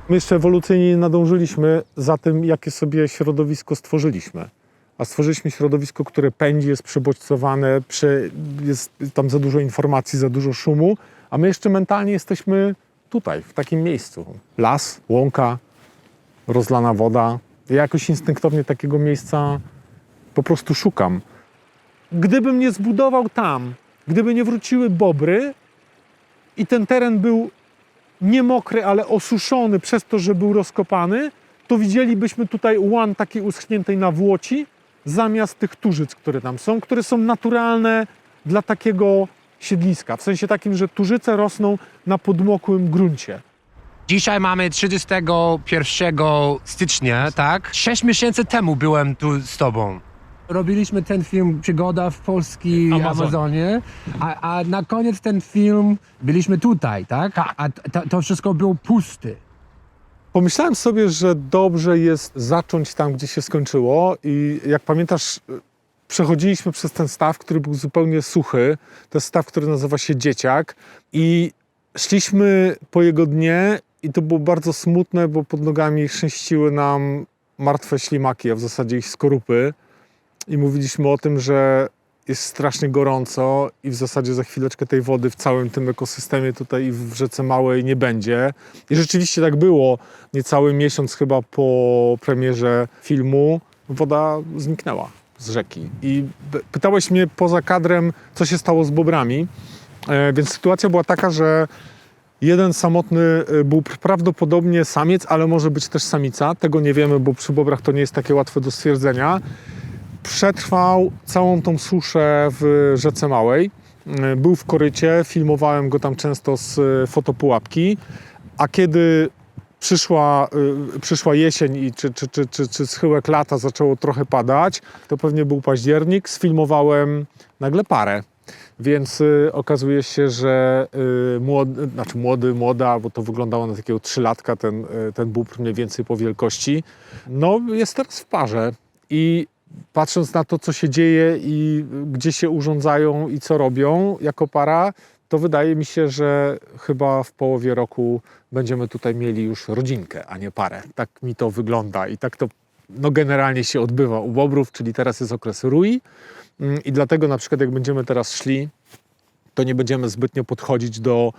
My jeszcze ewolucyjnie nie nadążyliśmy za tym, jakie sobie środowisko stworzyliśmy. A stworzyliśmy środowisko, które pędzi, jest przebodźcowane, jest tam za dużo informacji, za dużo szumu, a my jeszcze mentalnie jesteśmy tutaj, w takim miejscu. Las, łąka, rozlana woda. Ja jakoś instynktownie takiego miejsca po prostu szukam. Gdybym nie zbudował tam, gdyby nie wróciły bobry i ten teren był nie mokry, ale osuszony przez to, że był rozkopany, to widzielibyśmy tutaj łan takiej uschniętej nawłoci zamiast tych turzyc, które są naturalne dla takiego siedliska. W sensie takim, że turzyce rosną na podmokłym gruncie. Dzisiaj mamy 31 stycznia, tak? 6 miesięcy temu byłem tu z tobą. Robiliśmy ten film Przygoda w polskiej Amazonie, a na koniec ten film byliśmy tutaj, tak? A to wszystko było pusty. Pomyślałem sobie, że dobrze jest zacząć tam, gdzie się skończyło i jak pamiętasz, przechodziliśmy przez ten staw, który był zupełnie suchy. To jest staw, który nazywa się Dzieciak i szliśmy po jego dnie i to było bardzo smutne, bo pod nogami chrzęściły nam martwe ślimaki, a w zasadzie ich skorupy. I mówiliśmy o tym, że jest strasznie gorąco i w zasadzie za chwileczkę tej wody w całym tym ekosystemie tutaj i w Rzece Małej nie będzie. I rzeczywiście tak było. Niecały miesiąc chyba po premierze filmu woda zniknęła z rzeki. I pytałeś mnie poza kadrem, co się stało z bobrami. Więc sytuacja była taka, że jeden samotny bóbr, prawdopodobnie samiec, ale może być też samica. Tego nie wiemy, bo przy bobrach to nie jest takie łatwe do stwierdzenia. Przetrwał całą tą suszę w Rzece Małej. Był w korycie, filmowałem go tam często z fotopułapki, a kiedy przyszła jesień i czy schyłek lata zaczęło trochę padać, to pewnie był październik, sfilmowałem nagle parę. Więc okazuje się, że młoda, bo to wyglądało na takiego 3-latka, ten bóbr mniej więcej po wielkości, no jest teraz w parze. I patrząc na to, co się dzieje i gdzie się urządzają i co robią jako para, to wydaje mi się, że chyba w połowie roku będziemy tutaj mieli już rodzinkę, a nie parę. Tak mi to wygląda i tak to generalnie się odbywa u bobrów, czyli teraz jest okres rui i dlatego na przykład jak będziemy teraz szli, to nie będziemy zbytnio podchodzić do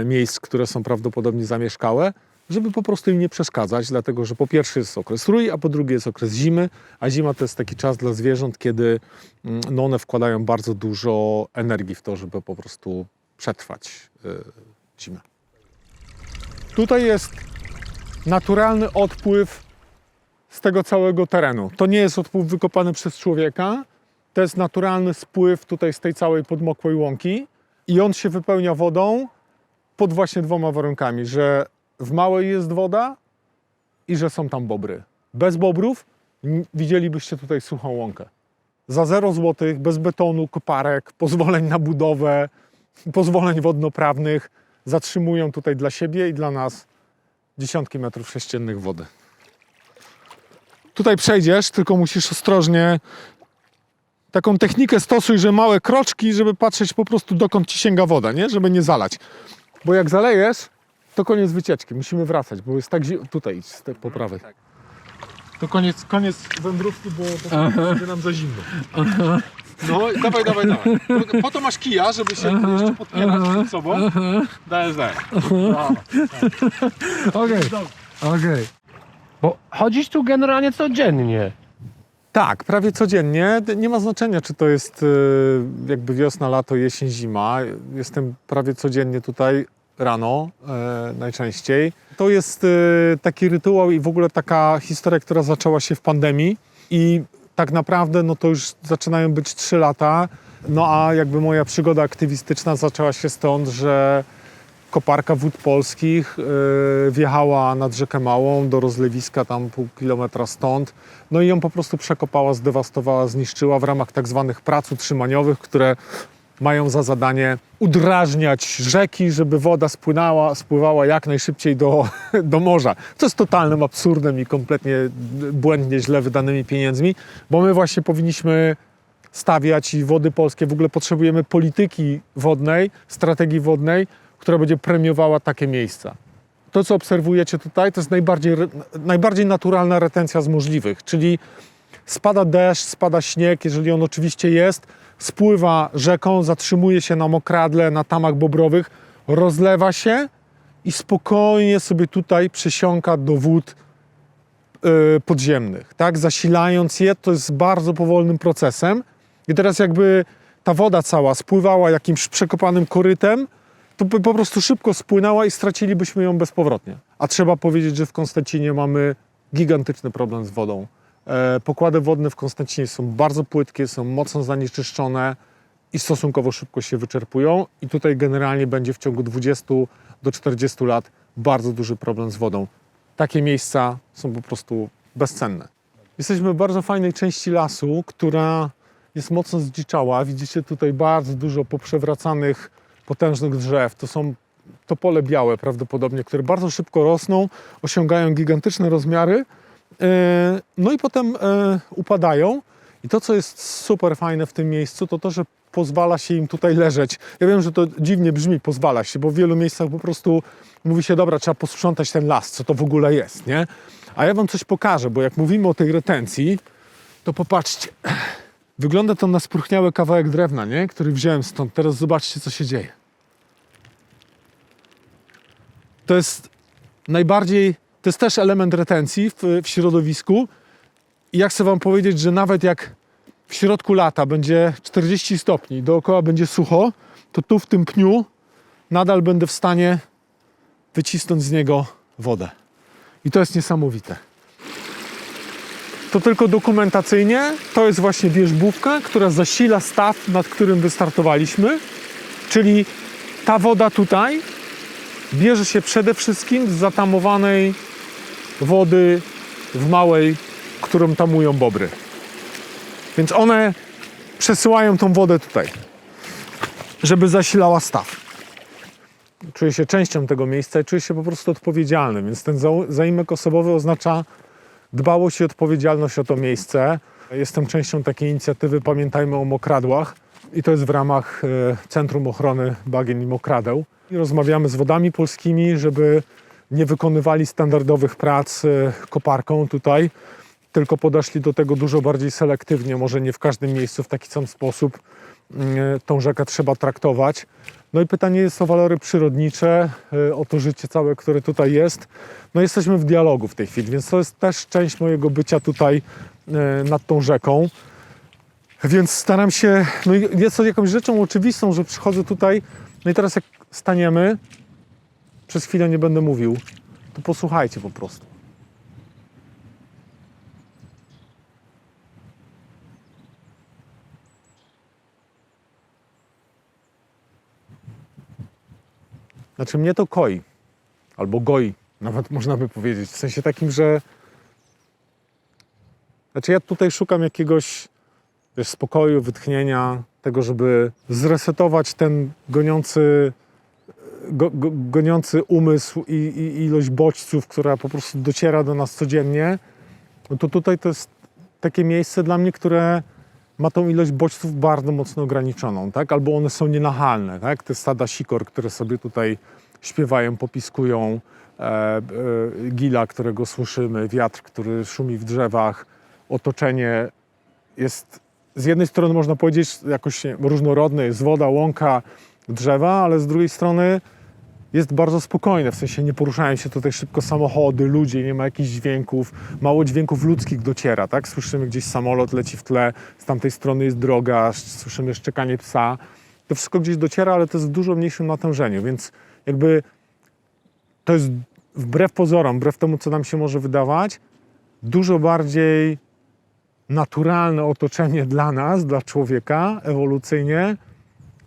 miejsc, które są prawdopodobnie zamieszkałe, żeby po prostu im nie przeszkadzać, dlatego że po pierwsze jest okres rui, a po drugie jest okres zimy, a zima to jest taki czas dla zwierząt, kiedy one wkładają bardzo dużo energii w to, żeby po prostu przetrwać zimę. Tutaj jest naturalny odpływ z tego całego terenu. To nie jest odpływ wykopany przez człowieka, to jest naturalny spływ tutaj z tej całej podmokłej łąki i on się wypełnia wodą pod właśnie dwoma warunkami, że w Małej jest woda i że są tam bobry. Bez bobrów widzielibyście tutaj suchą łąkę. Za 0 złotych, bez betonu, koparek, pozwoleń na budowę, pozwoleń wodnoprawnych zatrzymują tutaj dla siebie i dla nas dziesiątki metrów sześciennych wody. Tutaj przejdziesz, tylko musisz ostrożnie taką technikę stosuj, że małe kroczki, żeby patrzeć po prostu dokąd ci sięga woda, nie? Żeby nie zalać. Bo jak zalejesz, to koniec wycieczki. Musimy wracać, bo jest tak zimno. Tutaj idź, po prawej. To koniec wędrówki, bo będzie nam za zimno. No, dawaj. Po to masz kija, żeby się jeszcze podpierać przed sobą. Dajesz. Okej. Bo chodzisz tu generalnie codziennie. Tak, prawie codziennie. Nie ma znaczenia, czy to jest jakby wiosna, lato, jesień, zima. Jestem prawie codziennie tutaj rano najczęściej. To jest taki rytuał i w ogóle taka historia, która zaczęła się w pandemii i tak naprawdę no to już zaczynają być 3 lata. No a jakby moja przygoda aktywistyczna zaczęła się stąd, że koparka Wód Polskich wjechała nad Rzekę Małą do rozlewiska tam pół kilometra stąd. No i ją po prostu przekopała, zdewastowała, zniszczyła w ramach tak zwanych prac utrzymaniowych, które mają za zadanie udrażniać rzeki, żeby woda spływała jak najszybciej do morza. Co jest totalnym absurdem i kompletnie błędnie źle wydanymi pieniędzmi, bo my właśnie powinniśmy stawiać i Wody Polskie, w ogóle potrzebujemy polityki wodnej, strategii wodnej, która będzie premiowała takie miejsca. to, co obserwujecie tutaj, to jest najbardziej naturalna retencja z możliwych, czyli spada deszcz, spada śnieg, jeżeli on oczywiście jest, spływa rzeką, zatrzymuje się na mokradle, na tamach bobrowych, rozlewa się i spokojnie sobie tutaj przesiąka do wód podziemnych, tak? Zasilając je, to jest bardzo powolnym procesem. I teraz jakby ta woda cała spływała jakimś przekopanym korytem, to by po prostu szybko spłynęła i stracilibyśmy ją bezpowrotnie. A trzeba powiedzieć, że w Konstancinie mamy gigantyczny problem z wodą. Pokłady wodne w Konstancinie są bardzo płytkie, są mocno zanieczyszczone i stosunkowo szybko się wyczerpują. I tutaj generalnie będzie w ciągu 20 do 40 lat bardzo duży problem z wodą. Takie miejsca są po prostu bezcenne. Jesteśmy w bardzo fajnej części lasu, która jest mocno zdziczała. Widzicie tutaj bardzo dużo poprzewracanych, potężnych drzew. To są topole białe prawdopodobnie, które bardzo szybko rosną, osiągają gigantyczne rozmiary, no i potem upadają. I to, co jest super fajne w tym miejscu, to to, że pozwala się im tutaj leżeć. Ja wiem, że to dziwnie brzmi, pozwala się, bo w wielu miejscach po prostu mówi się, dobra, trzeba posprzątać ten las, co to w ogóle jest, nie? A ja wam coś pokażę, bo jak mówimy o tej retencji, to popatrzcie. Wygląda to na spróchniały kawałek drewna, nie? Który wziąłem stąd. Teraz zobaczcie, co się dzieje. To jest też element retencji w środowisku. I ja chcę wam powiedzieć, że nawet jak w środku lata będzie 40 stopni, dookoła będzie sucho, to tu w tym pniu nadal będę w stanie wycisnąć z niego wodę. I to jest niesamowite. To tylko dokumentacyjnie, to jest właśnie wierzbówka, która zasila staw, nad którym wystartowaliśmy. Czyli ta woda tutaj bierze się przede wszystkim z zatamowanej wody w małej, którą tamują bobry. Więc one przesyłają tą wodę tutaj, żeby zasilała staw. Czuję się częścią tego miejsca i czuję się po prostu odpowiedzialny, więc ten zaimek osobowy oznacza dbałość i odpowiedzialność o to miejsce. Jestem częścią takiej inicjatywy Pamiętajmy o Mokradłach i to jest w ramach Centrum Ochrony Bagien i Mokradeł. I rozmawiamy z Wodami Polskimi, żeby nie wykonywali standardowych prac koparką tutaj, tylko podeszli do tego dużo bardziej selektywnie, może nie w każdym miejscu w taki sam sposób tą rzekę trzeba traktować. No i pytanie jest o walory przyrodnicze, o to życie całe, które tutaj jest. No jesteśmy w dialogu w tej chwili, więc to jest też część mojego bycia tutaj nad tą rzeką. Więc staram się, no jest to jakąś rzeczą oczywistą, że przychodzę tutaj, no i teraz jak staniemy, przez chwilę nie będę mówił, to posłuchajcie po prostu. Znaczy mnie to koi, albo goi, nawet można by powiedzieć, w sensie takim, że znaczy ja tutaj szukam jakiegoś, wiesz, spokoju, wytchnienia, tego, żeby zresetować ten goniący umysł i ilość bodźców, która po prostu dociera do nas codziennie. No to tutaj to jest takie miejsce dla mnie, które ma tą ilość bodźców bardzo mocno ograniczoną, tak? Albo one są nienachalne, tak? Te stada sikor, które sobie tutaj śpiewają, popiskują, gila, którego słyszymy, wiatr, który szumi w drzewach, otoczenie jest z jednej strony można powiedzieć jakoś różnorodne, jest woda, łąka, drzewa, ale z drugiej strony jest bardzo spokojne, w sensie nie poruszają się tutaj szybko samochody, ludzie, nie ma jakichś dźwięków, mało dźwięków ludzkich dociera, tak? Słyszymy gdzieś samolot leci w tle, z tamtej strony jest droga, słyszymy szczekanie psa. To wszystko gdzieś dociera, ale to jest w dużo mniejszym natężeniu, więc jakby to jest wbrew pozorom, wbrew temu, co nam się może wydawać, dużo bardziej naturalne otoczenie dla nas, dla człowieka, ewolucyjnie,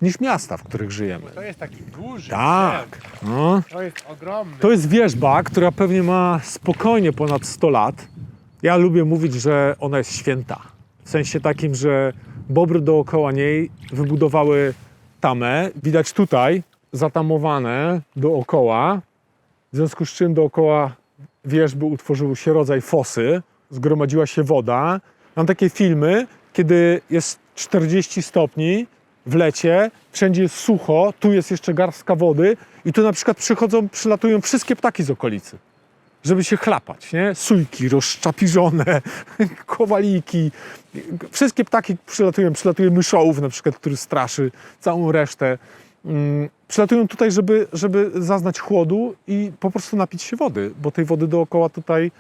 niż miasta, w których żyjemy. To jest taki duży. Tak. No. To jest ogromny. To jest wierzba, która pewnie ma spokojnie ponad 100 lat. Ja lubię mówić, że ona jest święta. W sensie takim, że bobry dookoła niej wybudowały tamę. Widać tutaj zatamowane dookoła. W związku z czym dookoła wierzby utworzył się rodzaj fosy. Zgromadziła się woda. Mam takie filmy, kiedy jest 40 stopni w lecie, wszędzie jest sucho, tu jest jeszcze garstka wody i tu na przykład przylatują wszystkie ptaki z okolicy, żeby się chlapać, nie? Sójki rozszczapiżone, kowaliki, wszystkie ptaki przylatuje myszołów na przykład, który straszy całą resztę. Przylatują tutaj, żeby zaznać chłodu i po prostu napić się wody, bo tej wody dookoła tutaj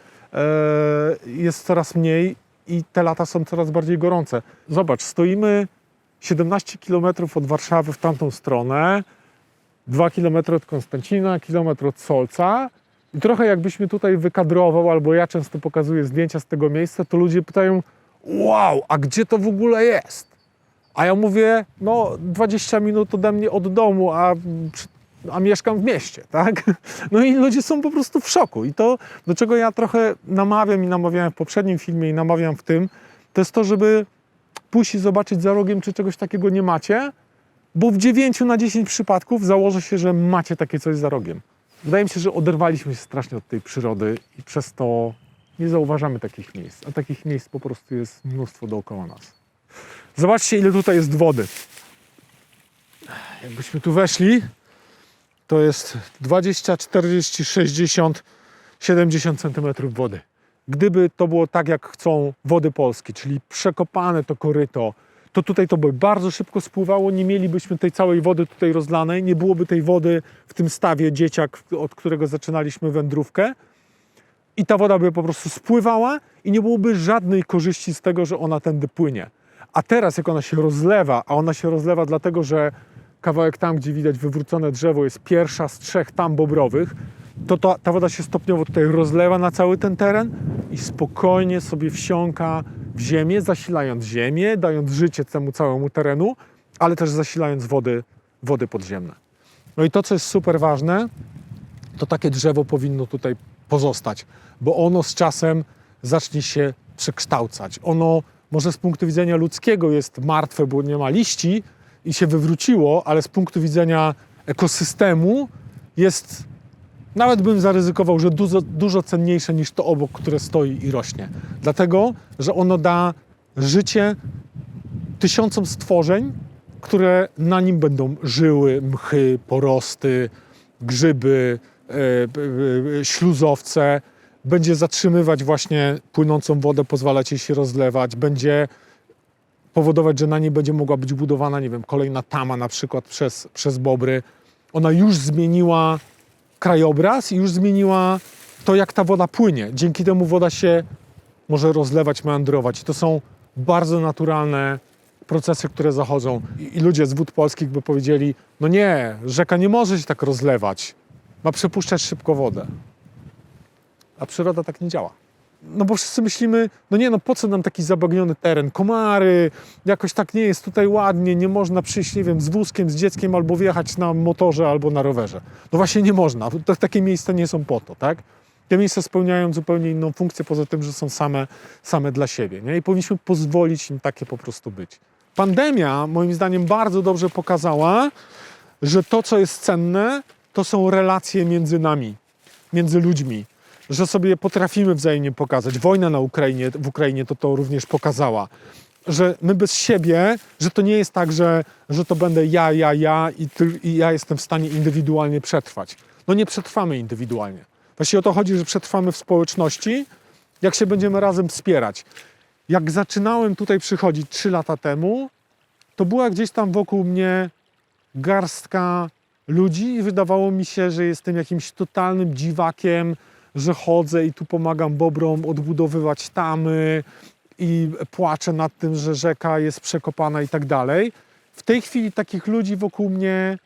jest coraz mniej i te lata są coraz bardziej gorące. Zobacz, stoimy 17 km od Warszawy w tamtą stronę, 2 km od Konstancina, kilometr od Solca i trochę jakbyś tutaj wykadrował, albo ja często pokazuję zdjęcia z tego miejsca, to ludzie pytają: wow, a gdzie to w ogóle jest? A ja mówię, no 20 minut ode mnie od domu, a mieszkam w mieście, tak? No i ludzie są po prostu w szoku. I to, do czego ja trochę namawiam i namawiałem w poprzednim filmie i namawiam w tym, to jest to, żeby pójść i zobaczyć za rogiem, czy czegoś takiego nie macie, bo w 9 na 10 przypadków założę się, że macie takie coś za rogiem. Wydaje mi się, że oderwaliśmy się strasznie od tej przyrody i przez to nie zauważamy takich miejsc, a takich miejsc po prostu jest mnóstwo dookoła nas. Zobaczcie, ile tutaj jest wody. Jakbyśmy tu weszli, to jest 20, 40, 60, 70 cm wody. Gdyby to było tak, jak chcą Wody Polskie, czyli przekopane to koryto, to tutaj to by bardzo szybko spływało, nie mielibyśmy tej całej wody tutaj rozlanej, nie byłoby tej wody w tym stawie dzieciak, od którego zaczynaliśmy wędrówkę i ta woda by po prostu spływała i nie byłoby żadnej korzyści z tego, że ona tędy płynie. A teraz, jak ona się rozlewa, a ona się rozlewa dlatego, że kawałek tam, gdzie widać wywrócone drzewo, jest pierwsza z 3 tam bobrowych, to ta woda się stopniowo tutaj rozlewa na cały ten teren i spokojnie sobie wsiąka w ziemię, zasilając ziemię, dając życie temu całemu terenu, ale też zasilając wody podziemne. No i to, co jest super ważne, to takie drzewo powinno tutaj pozostać, bo ono z czasem zacznie się przekształcać. Ono może z punktu widzenia ludzkiego jest martwe, bo nie ma liści i się wywróciło, ale z punktu widzenia ekosystemu jest, nawet bym zaryzykował, że dużo cenniejsze niż to obok, które stoi i rośnie. Dlatego, że ono da życie tysiącom stworzeń, które na nim będą żyły, mchy, porosty, grzyby, śluzowce. Będzie zatrzymywać właśnie płynącą wodę, pozwalać jej się rozlewać, będzie powodować, że na niej będzie mogła być budowana, nie wiem, kolejna tama na przykład przez bobry. Ona już zmieniła krajobraz i już zmieniła to, jak ta woda płynie. Dzięki temu woda się może rozlewać, meandrować. I to są bardzo naturalne procesy, które zachodzą. I ludzie z Wód Polskich by powiedzieli: no nie, rzeka nie może się tak rozlewać, ma przepuszczać szybko wodę. A przyroda tak nie działa. No bo wszyscy myślimy, no nie, no po co nam taki zabagniony teren, komary, jakoś tak nie jest tutaj ładnie, nie można przyjść, nie wiem, z wózkiem, z dzieckiem albo wjechać na motorze albo na rowerze. No właśnie nie można, takie miejsca nie są po to, tak? Te miejsca spełniają zupełnie inną funkcję, poza tym, że są same dla siebie, nie? I powinniśmy pozwolić im takie po prostu być. Pandemia, moim zdaniem, bardzo dobrze pokazała, że to, co jest cenne, to są relacje między nami, między ludźmi. Że sobie potrafimy wzajemnie pokazać. Wojna w Ukrainie to również pokazała. Że my bez siebie, że to nie jest tak, że to będę ja i ja jestem w stanie indywidualnie przetrwać. No nie przetrwamy indywidualnie. Właściwie o to chodzi, że przetrwamy w społeczności, jak się będziemy razem wspierać. Jak zaczynałem tutaj przychodzić 3 lata temu, to była gdzieś tam wokół mnie garstka ludzi i wydawało mi się, że jestem jakimś totalnym dziwakiem, że chodzę i tu pomagam bobrom odbudowywać tamy i płaczę nad tym, że rzeka jest przekopana i tak dalej. W tej chwili takich ludzi wokół mnie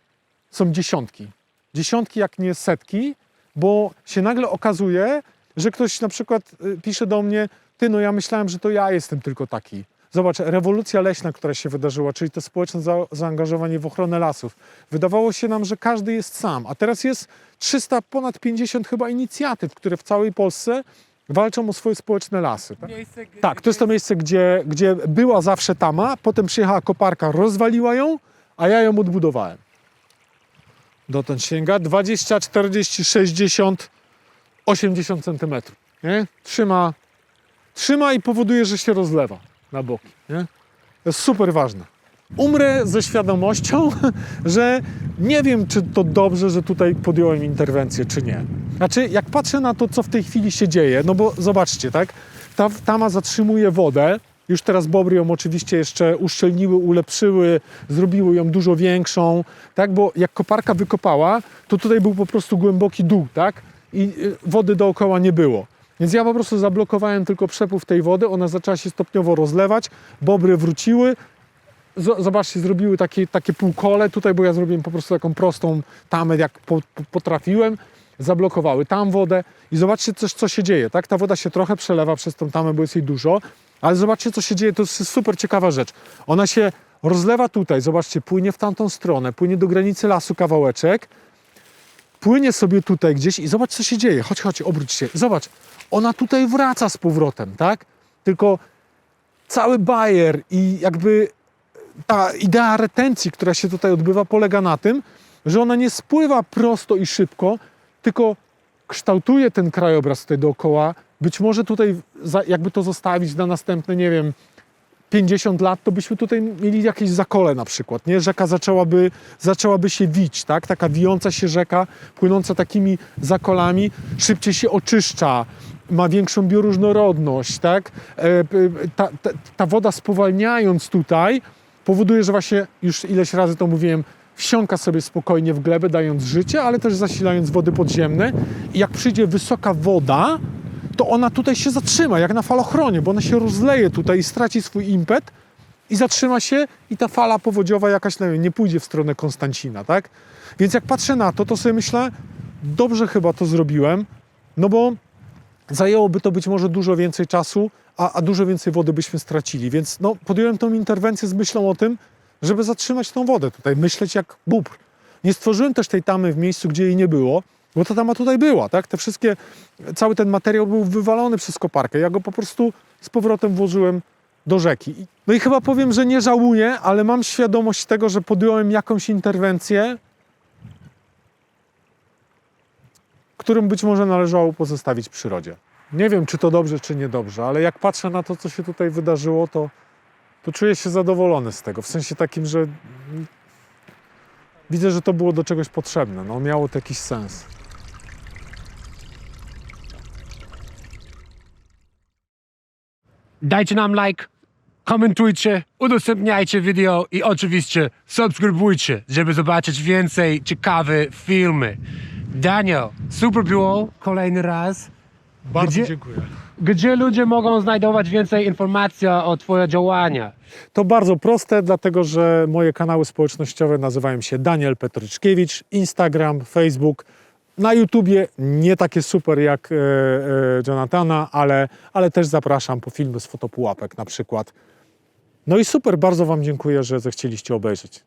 są dziesiątki. Dziesiątki, jak nie setki, bo się nagle okazuje, że ktoś na przykład pisze do mnie: ty, no ja myślałem, że to ja jestem tylko taki. Zobacz, rewolucja leśna, która się wydarzyła, czyli to społeczne zaangażowanie w ochronę lasów. Wydawało się nam, że każdy jest sam, a teraz jest ponad 50 chyba inicjatyw, które w całej Polsce walczą o swoje społeczne lasy. Tak, to jest to miejsce, gdzie była zawsze tama, potem przyjechała koparka, rozwaliła ją, a ja ją odbudowałem. Dotąd sięga 20, 40, 60, 80 centymetrów. Nie? Trzyma i powoduje, że się rozlewa na boki. Nie? To jest super ważne. Umrę ze świadomością, że nie wiem, czy to dobrze, że tutaj podjąłem interwencję, czy nie. Znaczy, jak patrzę na to, co w tej chwili się dzieje, no bo zobaczcie, tak? Ta tama zatrzymuje wodę. Już teraz bobry ją oczywiście jeszcze uszczelniły, ulepszyły, zrobiły ją dużo większą, tak? Bo jak koparka wykopała, to tutaj był po prostu głęboki dół, tak? I wody dookoła nie było. Więc ja po prostu zablokowałem tylko przepływ tej wody, ona zaczęła się stopniowo rozlewać, bobry wróciły. Zobaczcie, zrobiły takie półkole tutaj, bo ja zrobiłem po prostu taką prostą tamę, jak potrafiłem. Zablokowały tam wodę i zobaczcie coś, co się dzieje, tak? Ta woda się trochę przelewa przez tą tamę, bo jest jej dużo, ale zobaczcie, co się dzieje, to jest super ciekawa rzecz. Ona się rozlewa tutaj, zobaczcie, płynie w tamtą stronę, płynie do granicy lasu kawałeczek, płynie sobie tutaj gdzieś i zobacz, co się dzieje. Chodź, obróć się. Zobacz, ona tutaj wraca z powrotem, tak? Tylko cały bajer i jakby ta idea retencji, która się tutaj odbywa, polega na tym, że ona nie spływa prosto i szybko, tylko kształtuje ten krajobraz tutaj dookoła. Być może tutaj, jakby to zostawić na następne, nie wiem, 50 lat, to byśmy tutaj mieli jakieś zakole na przykład, nie? Rzeka zaczęłaby się wić, tak? Taka wijąca się rzeka, płynąca takimi zakolami, szybciej się oczyszcza, ma większą bioróżnorodność, tak? Ta woda spowalniając tutaj powoduje, że właśnie, już ileś razy to mówiłem, wsiąka sobie spokojnie w glebę, dając życie, ale też zasilając wody podziemne. I jak przyjdzie wysoka woda, to ona tutaj się zatrzyma, jak na falochronie, bo ona się rozleje tutaj i straci swój impet i zatrzyma się i ta fala powodziowa jakaś, nie pójdzie w stronę Konstancina, tak? Więc jak patrzę na to, to sobie myślę, dobrze chyba to zrobiłem, no bo zajęłoby to być może dużo więcej czasu, a dużo więcej wody byśmy stracili. Więc no, podjąłem tą interwencję z myślą o tym, żeby zatrzymać tą wodę tutaj, myśleć jak bóbr. Nie stworzyłem też tej tamy w miejscu, gdzie jej nie było, bo ta tama tutaj była, tak? Cały ten materiał był wywalony przez koparkę. Ja go po prostu z powrotem włożyłem do rzeki. No i chyba powiem, że nie żałuję, ale mam świadomość tego, że podjąłem jakąś interwencję, którą być może należało pozostawić przyrodzie. Nie wiem, czy to dobrze, czy niedobrze, ale jak patrzę na to, co się tutaj wydarzyło, to czuję się zadowolony z tego. W sensie takim, że widzę, że to było do czegoś potrzebne. No, miało to jakiś sens. Dajcie nam like, komentujcie, udostępniajcie video i oczywiście subskrybujcie, żeby zobaczyć więcej ciekawe filmy. Daniel, super było kolejny raz. Bardzo dziękuję. Gdzie ludzie mogą znajdować więcej informacji o Twoje działania? To bardzo proste, dlatego że moje kanały społecznościowe nazywają się Daniel Petryczkiewicz, Instagram, Facebook. Na YouTubie nie takie super jak Jonathana, ale też zapraszam po filmy z fotopułapek na przykład. No i super, bardzo Wam dziękuję, że zechcieliście obejrzeć.